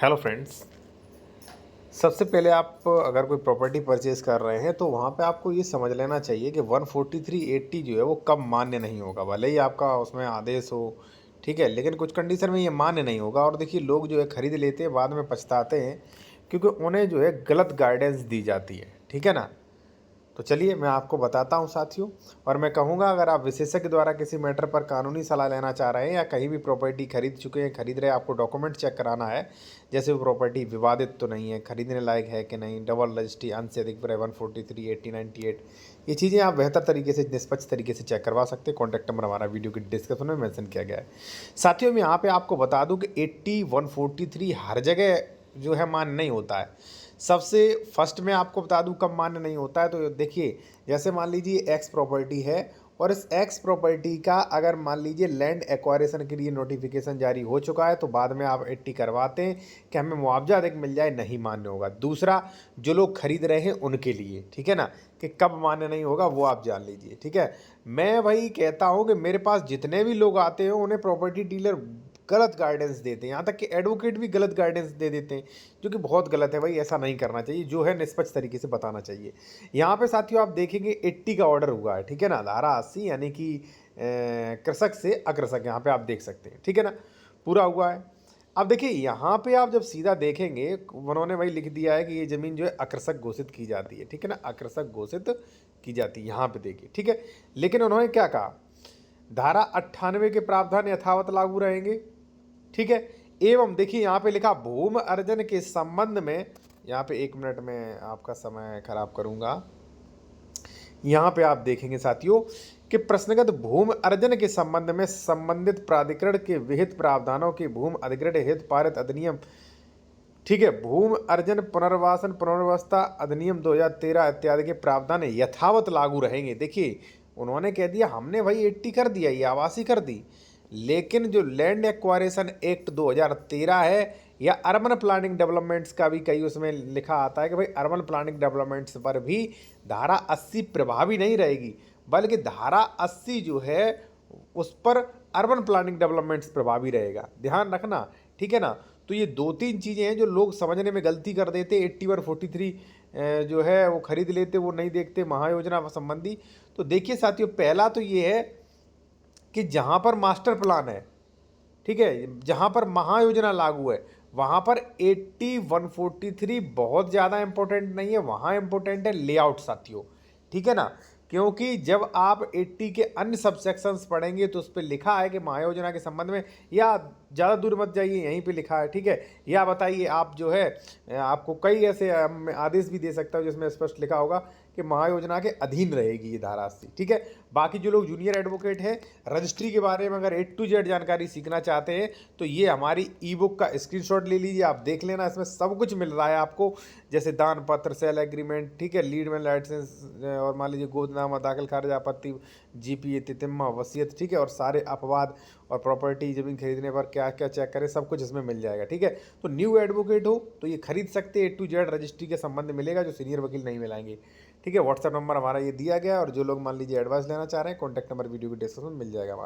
Hello friends. सबसे पहले आप अगर कोई प्रॉपर्टी परचेज़ कर रहे हैं तो वहाँ पे आपको ये समझ लेना चाहिए कि 14380 जो है वो कब मान्य नहीं होगा। भले ही आपका उसमें आदेश हो, ठीक है, लेकिन कुछ कंडीशन में ये मान्य नहीं होगा। और देखिए, लोग जो है खरीद लेते हैं, बाद में पछताते हैं क्योंकि उन्हें जो है गलत गाइडेंस दी जाती है, ठीक है ना। तो चलिए मैं आपको बताता हूँ साथियों। और मैं कहूँगा, अगर आप विशेषज्ञ द्वारा किसी मैटर पर कानूनी सलाह लेना चाह रहे हैं या कहीं भी प्रॉपर्टी खरीद चुके हैं, खरीद रहे हैं, आपको डॉक्यूमेंट चेक कराना है, जैसे वो प्रॉपर्टी विवादित तो नहीं है, खरीदने लायक है कि नहीं, डबल रजिस्ट्री, अंश से अधिक 143, 80, 98, ये चीज़ें आप बेहतर तरीके से, निष्पक्ष तरीके से चेक करवा सकते हैं। कॉन्टैक्ट नंबर हमारा वीडियो के डिस्क्रिप्शन में मेंशन किया गया है। साथियों, मैं यहाँ पे आपको बता दूँ कि 80, 143 हर जगह जो है मान्य नहीं होता है। सबसे फर्स्ट में आपको बता दूं कब मान्य नहीं होता है। तो देखिए, जैसे मान लीजिए एक्स प्रॉपर्टी है और इस एक्स प्रॉपर्टी का अगर मान लीजिए लैंड एक्वायरेशन के लिए नोटिफिकेशन जारी हो चुका है, तो बाद में आप 80 करवाते हैं कि हमें मुआवजा अधिक मिल जाए, नहीं मान्य होगा। दूसरा, जो लोग खरीद रहे हैं उनके लिए, ठीक है ना, कि कब मान्य नहीं होगा वो आप जान लीजिए, ठीक है। मैं वही कहता हूँ कि मेरे पास जितने भी लोग आते हैं उन्हें प्रॉपर्टी डीलर गलत गाइडेंस देते हैं, यहाँ तक कि एडवोकेट भी गलत गाइडेंस दे देते हैं, जो कि बहुत गलत है। भाई, ऐसा नहीं करना चाहिए, जो है निष्पक्ष तरीके से बताना चाहिए। यहाँ पे साथियों आप देखेंगे 80 का ऑर्डर हुआ है, ठीक है ना, धारा 80 यानी कि कृषक से अकृषक, यहाँ पे आप देख सकते हैं, ठीक है ना, पूरा हुआ है। अब देखिए, यहाँ पे आप जब सीधा देखेंगे, उन्होंने वही लिख दिया है कि ये ज़मीन जो है अकृषक घोषित की जाती है, ठीक है ना, अकृषक घोषित की जाती है, यहाँ पे देखिए, ठीक है। लेकिन उन्होंने क्या कहा, धारा 98 के प्रावधान यथावत लागू रहेंगे, ठीक है। एवं देखिए, यहाँ पे लिखा भूमि अर्जन के संबंध में, यहाँ पे 1 मिनट में आपका समय खराब करूंगा। यहाँ पे आप देखेंगे साथियों कि प्रश्नगत भूमि अर्जन के संबंध में संबंधित प्राधिकरण के विहित प्रावधानों के भूमि अधिग्रहण हेतु पारित अधिनियम, ठीक है, भूमि अर्जन पुनर्वासन पुनर्व्यवस्था अधिनियम 2013 इत्यादि के प्रावधान यथावत लागू रहेंगे। देखिए, उन्होंने कह दिया हमने भाई 80 कर दिया, ये आवासी कर दी, लेकिन जो लैंड एक्वायरेशन एक्ट 2013 है या अर्बन प्लानिंग डेवलपमेंट्स का भी कई उसमें लिखा आता है कि भाई अर्बन प्लानिंग डेवलपमेंट्स पर भी धारा 80 प्रभावी नहीं रहेगी, बल्कि धारा 80 जो है उस पर अर्बन प्लानिंग डेवलपमेंट्स प्रभावी रहेगा, ध्यान रखना, ठीक है ना। तो ये 2-3 चीज़ें हैं जो लोग समझने में गलती कर देते। 8143 जो है वो खरीद लेते, वो नहीं देखते महायोजना संबंधी। तो देखिए साथियों, पहला तो ये है कि जहाँ पर मास्टर प्लान है, ठीक है, जहाँ पर महायोजना लागू है, वहाँ पर 8143 बहुत ज़्यादा इंपॉर्टेंट नहीं है, वहाँ इंपॉर्टेंट है लेआउट साथियों, ठीक है ना। क्योंकि जब आप 80 के अन्य सबसेक्शंस पढ़ेंगे तो उस पर लिखा है कि महायोजना के संबंध में, या ज़्यादा दूर मत जाइए, यहीं पे लिखा है, ठीक है। या बताइए, आप जो है आपको कई ऐसे आदेश भी दे सकता हूँ जिसमें स्पष्ट लिखा होगा कि महायोजना के अधीन रहेगी ये धारा 80, ठीक है। बाकी जो लोग जूनियर एडवोकेट हैं, रजिस्ट्री के बारे में अगर A to Z जानकारी सीखना चाहते हैं तो ये हमारी ई बुक का स्क्रीनशॉट ले लीजिए, आप देख लेना, इसमें सब कुछ मिल रहा है आपको, जैसे दान पत्र, सेल एग्रीमेंट, ठीक है, लीड में लाइसेंस, और मान लीजिए गोदनामा, दाखिल खारिज आपत्ति, जीपीए, तितिम्मा, वसीयत, ठीक है, और सारे अपवाद और प्रॉपर्टी जमीन खरीदने पर क्या क्या चेक करें, सब कुछ इसमें मिल जाएगा, ठीक है। तो न्यू एडवोकेट हो तो ये खरीद सकते हैं, A to Z रजिस्ट्री के संबंध मिलेगा, जो सीनियर वकील नहीं मिलेंगे, ठीक है। व्हाट्सएप नंबर हमारा ये दिया गया है, और जो लोग मान लीजिए एडवाइस लेना चाह रहे हैं, कॉन्टैक्ट नंबर वीडियो के डिस्क्रिप्शन में मिल जाएगा हमारा।